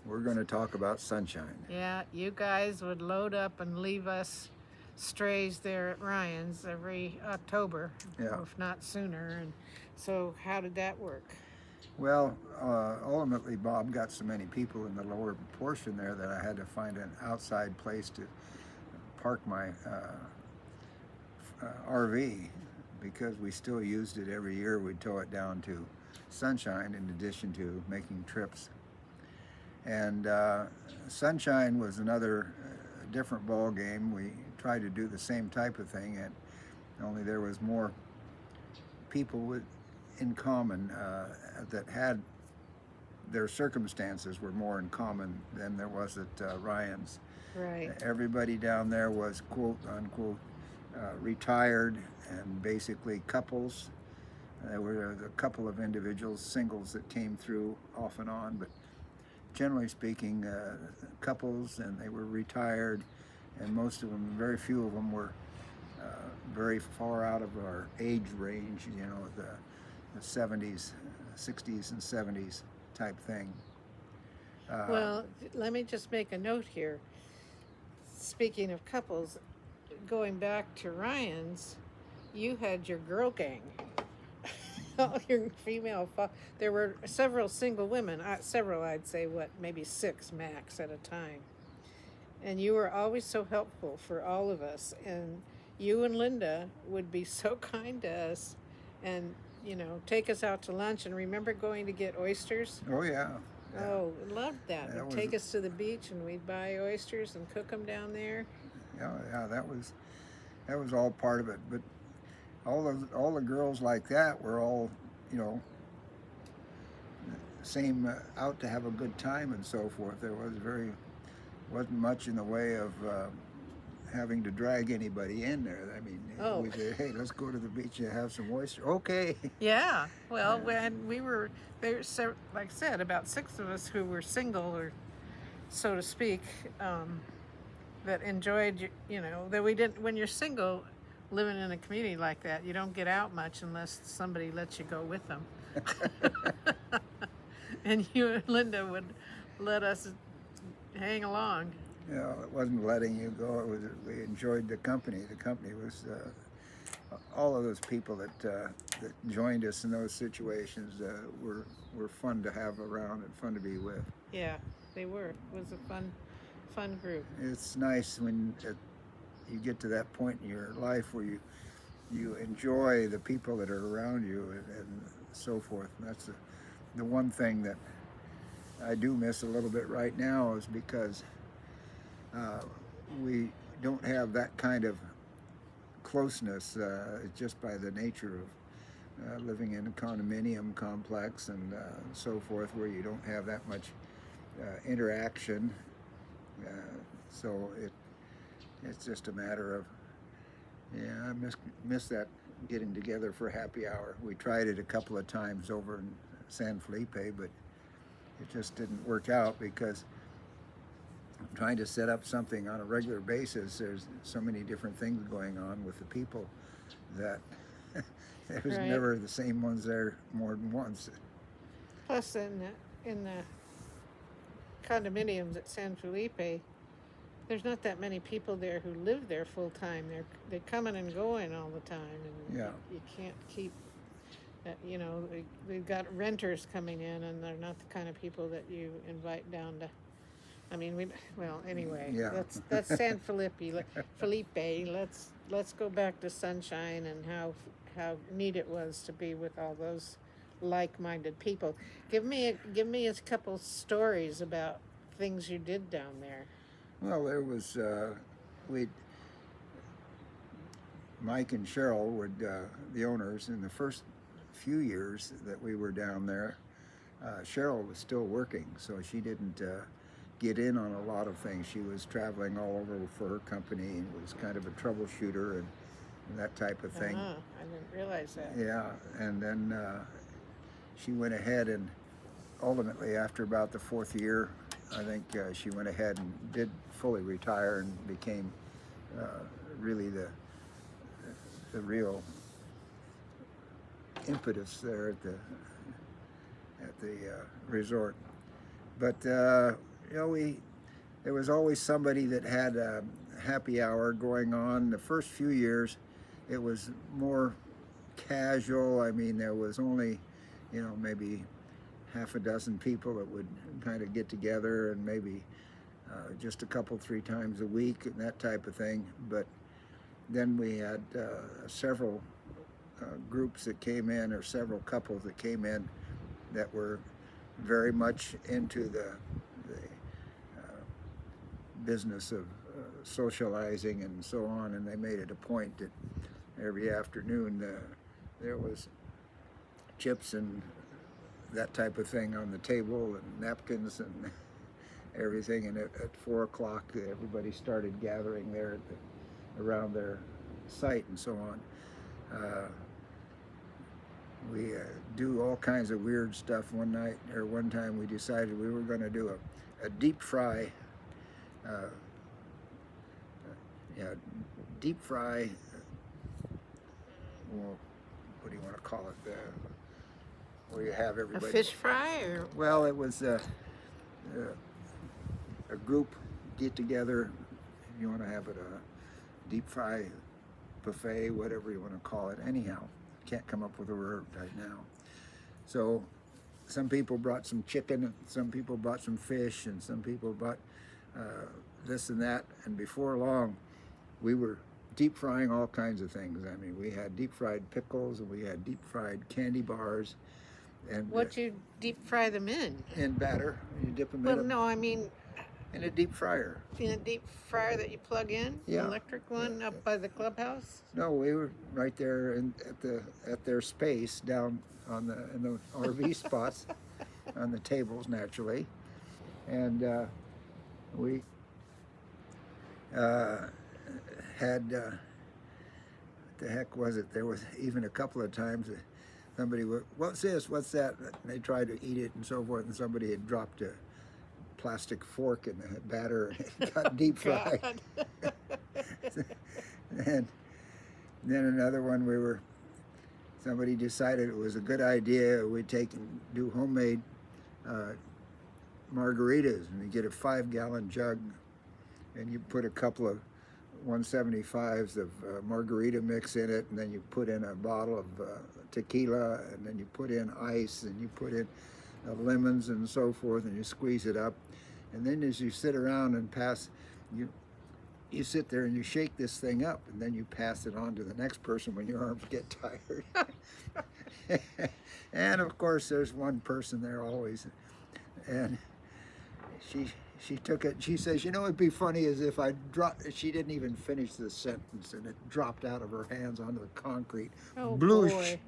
We're going to talk about sunshine. Yeah, you guys would load up and leave us strays there at Ryan's every October, Yeah. if not sooner. And so, how did that work? Well, ultimately, Bob got so many people in the lower portion there that I had to find an outside place to park my RV because we still used it every year. We'd tow it down to Sunshine in addition to making trips. And Sunshine was another different ball game. We tried to do the same type of thing, and only there was more people in common that had their circumstances were more in common than there was at Ryan's. Right. Everybody down there was quote unquote retired and basically couples. There were a couple of individuals, singles that came through off and on, but generally speaking, couples, and they were retired, and most of them, very few of them were very far out of our age range, you know, the 70s, 60s, and 70s type thing. Well, let me just make a note here. Speaking of couples, going back to Ryan's, you had your girl gang. All your female, there were several single women, several, I'd say, maybe 6 max at a time. And you were always so helpful for all of us. And you and Linda would be so kind to us and, take us out to lunch. And remember going to get oysters? Oh, yeah. Yeah. Oh, loved that. You'd take us to the beach and we'd buy oysters and cook them down there. Yeah, that was all part of it. But all the girls like that were all, same out to have a good time and so forth. There wasn't much in the way of having to drag anybody in there. I mean, we said, hey, let's go to the beach and have some oysters. Okay. Yeah. Well, when we were there, like I said, about 6 of us who were single, or so to speak, that enjoyed, that we didn't. When you're single, living in a community like that, you don't get out much unless somebody lets you go with them. And you and Linda would let us hang along. It wasn't letting you go. We enjoyed the company. The company was all of those people that joined us in those situations were fun to have around and fun to be with. Yeah, they were. It was a fun group. It's nice when you get to that point in your life where you enjoy the people that are around you and so forth. And that's the one thing that I do miss a little bit right now, is because we don't have that kind of closeness just by the nature of living in a condominium complex and so forth, where you don't have that much interaction. So it's just a matter of, I miss that getting together for happy hour. We tried it a couple of times over in San Felipe, but it just didn't work out because trying to set up something on a regular basis, there's so many different things going on with the people that there was never the same ones there more than once. Plus, in the condominiums at San Felipe, there's not that many people there who live there full time. They're coming and going all the time, and you can't keep. We've got renters coming in, and they're not the kind of people that you invite down to. I mean, anyway, that's San Felipe. Let's go back to Sunshine and how neat it was to be with all those like-minded people. Give me a couple stories about things you did down there. Well, there was Mike and Cheryl were the owners in the first few years that we were down there. Cheryl was still working, so she didn't get in on a lot of things. She was traveling all over for her company and was kind of a troubleshooter and that type of thing. I didn't realize that. Yeah, and then she went ahead and ultimately, after about the 4th year, I think she went ahead and did fully retire and became really the real impetus there at the resort. But there was always somebody that had a happy hour going on. The first few years, it was more casual. I mean, there was only, maybe half a dozen people that would kind of get together, and maybe just a couple, 3 times a week, and that type of thing. But then we had several groups that came in, or several couples that came in, that were very much into the business of socializing and so on, and they made it a point that every afternoon there was chips and that type of thing on the table, and napkins and everything, and at 4 o'clock everybody started gathering there around their site and so on. We do all kinds of weird stuff. One time we decided we were going to do a deep fry. Deep fry. Well, what do you want to call it? Where you have everybody. A fish fry, or? Well, it was a group get together. You want to have it a deep fry buffet, whatever you want to call it. Anyhow, can't come up with a word right now. So some people brought some chicken, and some people brought some fish, and some people brought this and that. And before long, we were deep frying all kinds of things. I mean, we had deep fried pickles, and we had deep fried candy bars. And what you deep fry them in? In batter. You dip them Well, in. no, I mean In a deep fryer. in a deep fryer that you plug in? Yeah. An electric one up by the clubhouse? No, we were right there at their space down in the RV spots, on the tables naturally, and we had what the heck was it? There was even a couple of times that somebody would, what's this? What's that? And they tried to eat it and so forth, and somebody had dropped a plastic fork in the batter, and it got deep fried. And then another one, somebody decided it was a good idea, we'd take and do homemade margaritas, and you get a 5-gallon jug, and you put a couple of 175s of margarita mix in it, and then you put in a bottle of tequila, and then you put in ice, and you put in lemons and so forth, and you squeeze it up. And then as you sit around and pass, you sit there and you shake this thing up, and then you pass it on to the next person when your arms get tired. And of course there's one person there always, and she took it. She says, it'd be funny as if I dropped. She didn't even finish the sentence, and it dropped out of her hands onto the concrete. Oh, Bloosh. boy.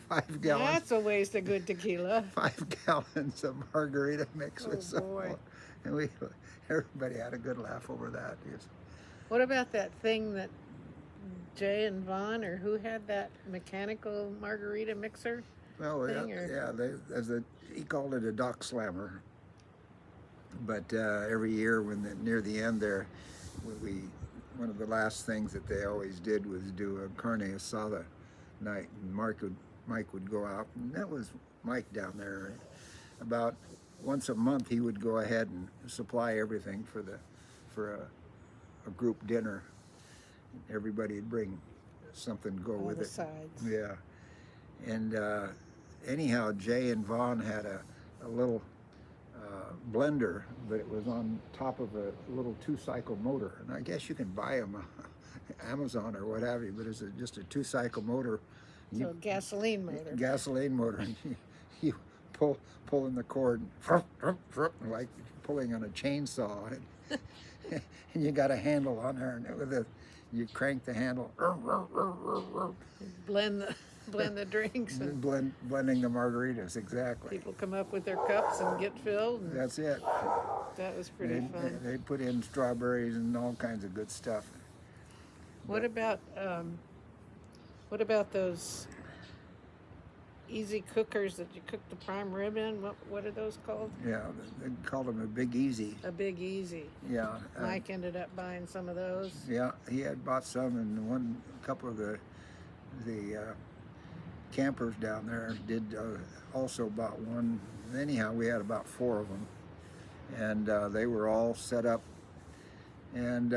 5 gallons. That's a waste of good tequila. 5 gallons of margarita mix with some boy. more. And everybody had a good laugh over that. What about that thing that Jay and Vaughn, or who had that mechanical margarita mixer? Well, thing, he called it a dock slammer. But every year, near the end there, one of the last things that they always did was do a carne asada night, and Mike would go out, and that was Mike down there. About once a month, he would go ahead and supply everything for a group dinner. Everybody would bring something to go All with the it. sides. Yeah, and anyhow, Jay and Vaughn had a little blender, but it was on top of a little 2-cycle motor, and I guess you can buy them Amazon or what have you, but it's just a 2-cycle motor. So a gasoline motor. Gasoline motor. And you pulling the cord, like pulling on a chainsaw, and you got a handle on there, and you crank the handle. Blend the drinks. And blending the margaritas, exactly. people come up with their cups and get filled. And That's it. that was pretty fun. They put in strawberries and all kinds of good stuff. What about those easy cookers that you cook the prime rib in? What are those called? Yeah, they called them a Big Easy. A Big Easy. Yeah. Mike ended up buying some of those. Yeah, he had bought some, and a couple of the campers down there did also bought one. Anyhow, we had about 4 of them, and they were all set up. And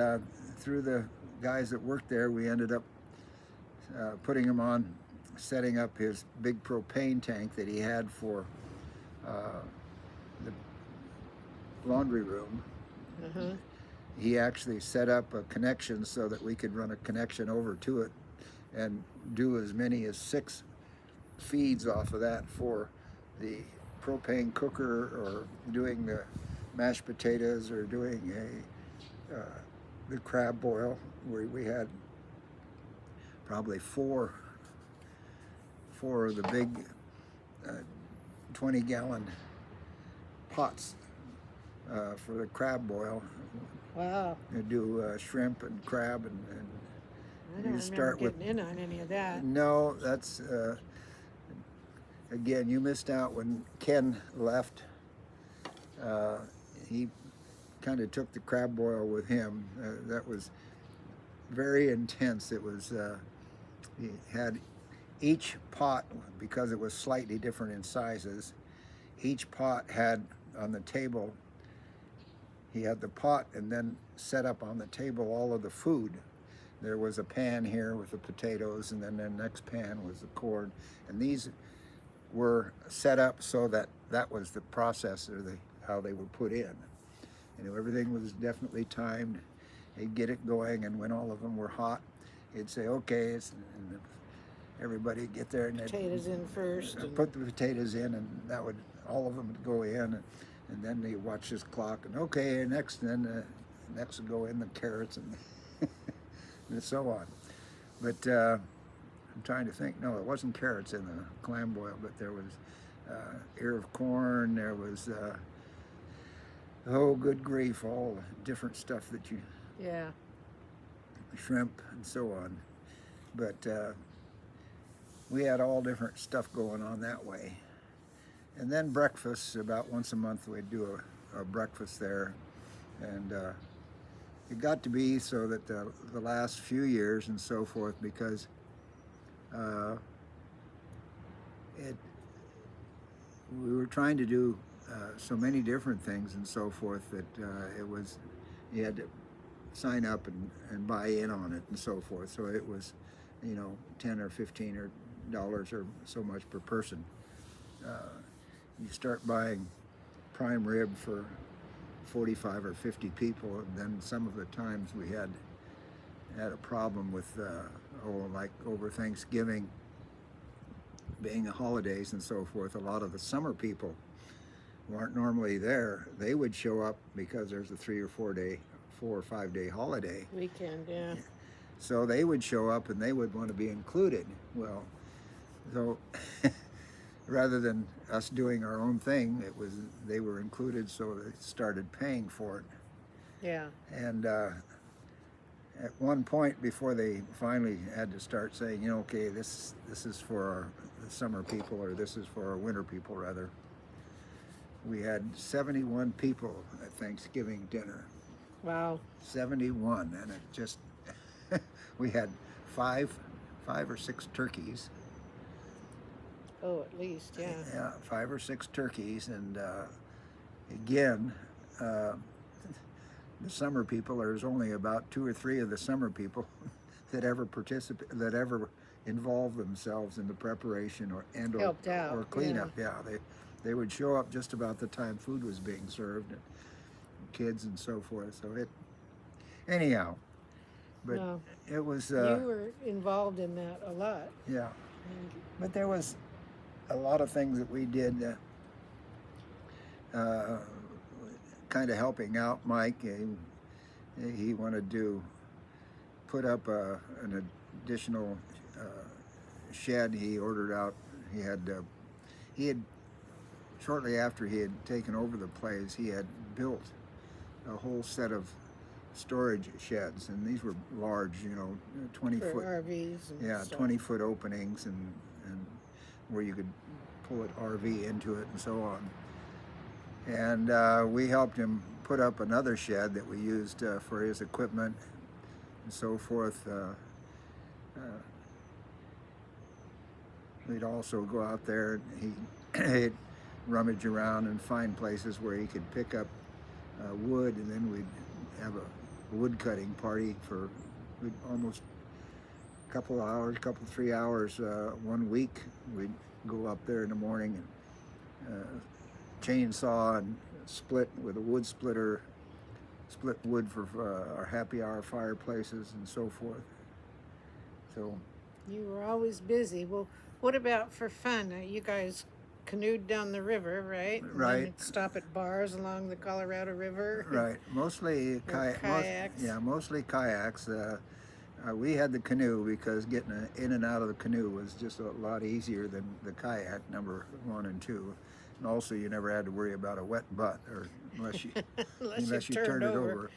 through the guys that worked there, we ended up putting him on, setting up his big propane tank that he had for the laundry room. Uh-huh. He actually set up a connection so that we could run a connection over to it and do as many as 6 feeds off of that for the propane cooker, or doing the mashed potatoes, or doing the crab boil, where we had probably four of the big 20-gallon pots for the crab boil. Wow. You do shrimp and crab, and I don't remember getting in on any of that. No, that's again, you missed out when Ken left. He kind of took the crab boil with him. That was very intense. It was he had each pot, because it was slightly different in sizes. Each pot had on the table, he had the pot, and then set up on the table all of the food. There was a pan here with the potatoes, and then the next pan was the corn, and these were set up so that that was the process, or how they were put in. You know, everything was definitely timed. He'd get it going, and when all of them were hot, he'd say, "Okay," and everybody get there and potatoes in first. Put the potatoes in, and that would, all of them would go in, and then they watch his clock, and okay, next, and then next would go in the carrots, and and so on. But I'm trying to think. No, it wasn't carrots in the clam boil, but there was ear of corn. There was oh, good grief, all different stuff that you, yeah, shrimp and so on. But we had all different stuff going on that way. And then breakfast, about once a month we'd do a breakfast there. And it got to be so that the last few years and so forth, because we were trying to do so many different things and so forth, that it was, you had to sign up and buy in on it and so forth. So it was, you know, $10 or $15 or so much per person. You start buying prime rib for 45 or 50 people, and then some of the times we had a problem with like over Thanksgiving being the holidays and so forth. A lot of the summer people who aren't normally there, they would show up because there's a 3 or 5 day holiday weekend. Yeah. So they would show up and they would want to be included. Well, so rather than us doing our own thing, it was, they were included, so they started paying for it. Yeah. And at one point, before they finally had to start saying, you know, okay, this is for our summer people, or this is for our winter people, rather, we had 71 people at Thanksgiving dinner. Wow. 71, and it just we had five or six turkeys. Oh, at least, yeah. Yeah, 5 or 6 turkeys, and again, the summer people. There's only about 2 or 3 of the summer people that ever involved themselves in the preparation or helped out, or cleanup. Yeah, they would show up just about the time food was being served, and kids and so forth. So it, anyhow, but no, it was. you were involved in that a lot. Yeah, but there was a lot of things that we did, kind of helping out Mike. He wanted to put up an additional shed. He ordered out. He had shortly after he had taken over the place, he had built a whole set of storage sheds, and these were large, 20-foot RVs and yeah, stuff. 20-foot openings, and where you could pull an RV into it and so on. And we helped him put up another shed that we used for his equipment and so forth. We'd also go out there, and he'd rummage around and find places where he could pick up wood, and then we'd have a wood cutting party for almost a couple of hours, 3 hours. One week we'd go up there in the morning and chainsaw and split with a wood splitter, split wood for our happy hour fireplaces and so forth. So you were always busy. Well, what about for fun? You guys canoed down the river, right? And right. then you'd stop at bars along the Colorado River. Right. Mostly kayaks. Mostly kayaks. We had the canoe because getting in and out of the canoe was just a lot easier than the kayak, number 1 and 2. And also, you never had to worry about a wet butt, or unless you unless you turned it over.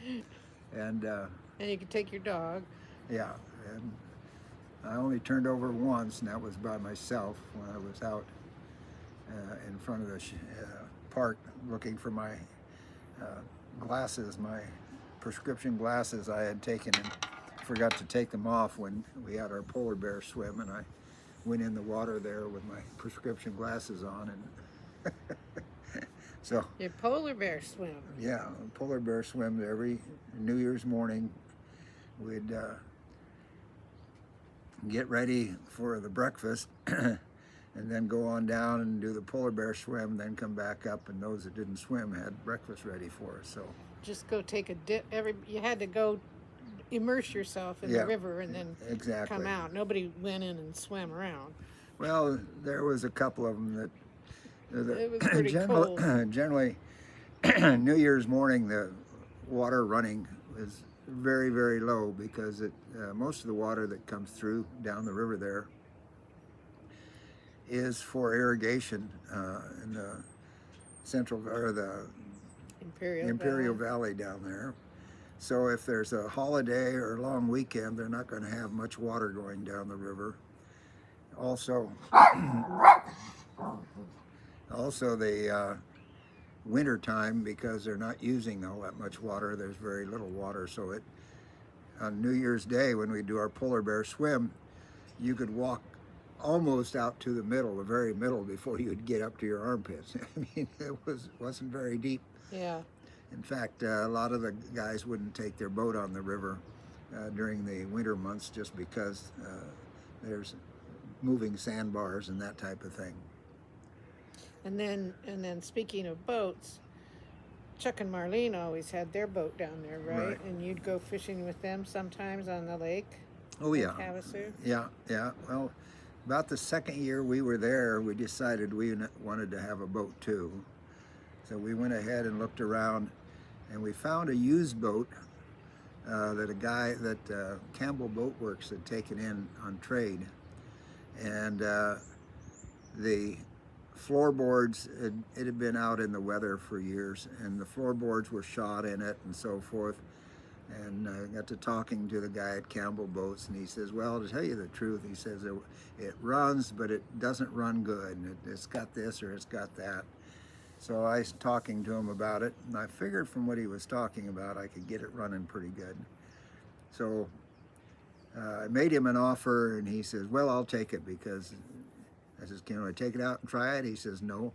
And you could take your dog. Yeah. And I only turned over once, and that was by myself when I was out in front of the park looking for my glasses, my prescription glasses I had taken, and forgot to take them off when we had our polar bear swim, and I went in the water there with my prescription glasses on, and so your polar bear swim. Yeah, polar bear swim every New Year's morning. We'd get ready for the breakfast and then go on down and do the polar bear swim, then come back up, and those that didn't swim had breakfast ready for us. So just go take a dip. You had to go immerse yourself in the river and then come out. Nobody went in and swam around. Well, there was a couple of them that it was pretty cold. Generally, New Year's morning, the water running is very, very low because most of the water that comes through down the river there is for irrigation in the central, or the Imperial Valley down there. So if there's a holiday or a long weekend, they're not going to have much water going down the river. Also the winter time, because they're not using all that much water, there's very little water. So on New Year's Day, when we do our polar bear swim, you could walk almost out to the middle, the very middle, before you would get up to your armpits. I mean, it wasn't very deep. Yeah. In fact, a lot of the guys wouldn't take their boat on the river during the winter months just because there's moving sandbars and that type of thing. And then speaking of boats, Chuck and Marlene always had their boat down there, right? And you'd go fishing with them sometimes on the lake. Oh yeah. Havasu. Yeah. Well, about the second year we were there, we decided we wanted to have a boat too. So we went ahead and looked around, and we found a used boat that a guy that Campbell Boat Works had taken in on trade, and the floorboards, it had been out in the weather for years, and the floorboards were shot in it and so forth. And I got to talking to the guy at Campbell Boats, and he says, well, to tell you the truth, he says, it runs, but it doesn't run good. It's got this or it's got that. So I was talking to him about it, and I figured from what he was talking about, I could get it running pretty good. So I made him an offer, and he says, well, I'll take it, because I says, can I take it out and try it? He says, no.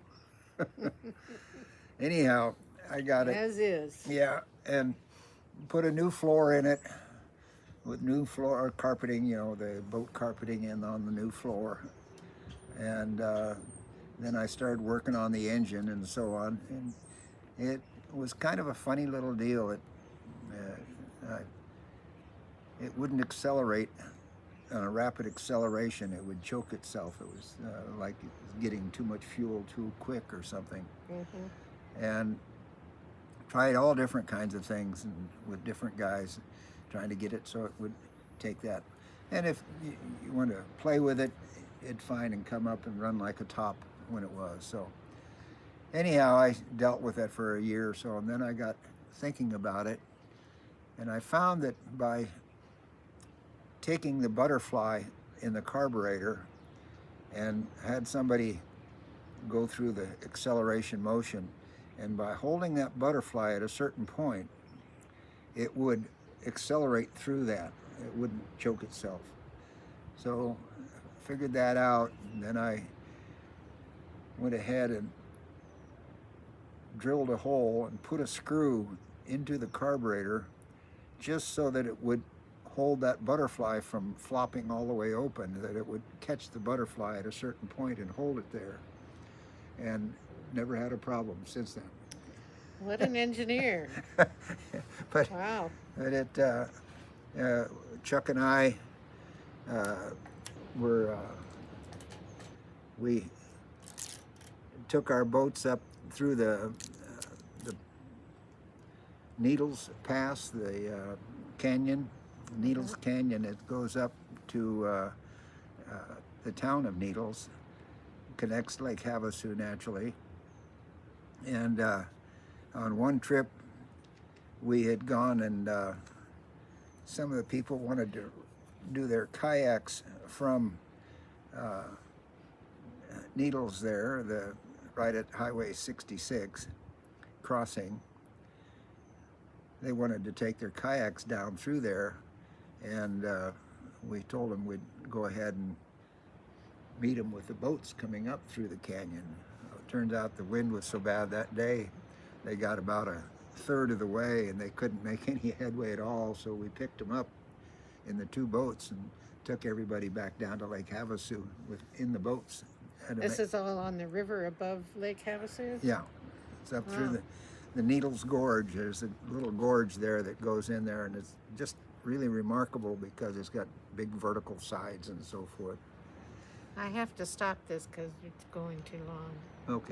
Anyhow, I got it. As is. Yeah, and put a new floor in it with new floor carpeting, the boat carpeting in on the new floor. And then I started working on the engine and so on. And it was kind of a funny little deal. It wouldn't accelerate on a rapid acceleration. It would choke itself. It was like it was getting too much fuel too quick or something. Mm-hmm. And tried all different kinds of things and with different guys trying to get it so it would take that. And if you want to play with it, it'd fine and come up and run like a top when it was. So anyhow, I dealt with it for a year or so, and then I got thinking about it, and I found that by taking the butterfly in the carburetor and had somebody go through the acceleration motion, and by holding that butterfly at a certain point, it would accelerate through that. It wouldn't choke itself. So I figured that out, and then I went ahead and drilled a hole and put a screw into the carburetor just so that it would hold that butterfly from flopping all the way open, that it would catch the butterfly at a certain point and hold it there. And never had a problem since then. What an engineer. but Wow. but Chuck and I were we took our boats up through the Needles Pass, the canyon, Needles Canyon. It goes up to the town of Needles, connects Lake Havasu naturally. And on one trip, we had gone and some of the people wanted to do their kayaks from Needles there, right at Highway 66 crossing. They wanted to take their kayaks down through there, and we told them we'd go ahead and meet them with the boats coming up through the canyon. It turns out the wind was so bad that day, they got about a third of the way and they couldn't make any headway at all, so we picked them up in the two boats and took everybody back down to Lake Havasu in the boats. This is all on the river above Lake Havasu? Yeah, it's up through the Needles Gorge. There's a little gorge there that goes in there, and it's just really remarkable because it's got big vertical sides and so forth. I have to stop this because it's going too long. Okay.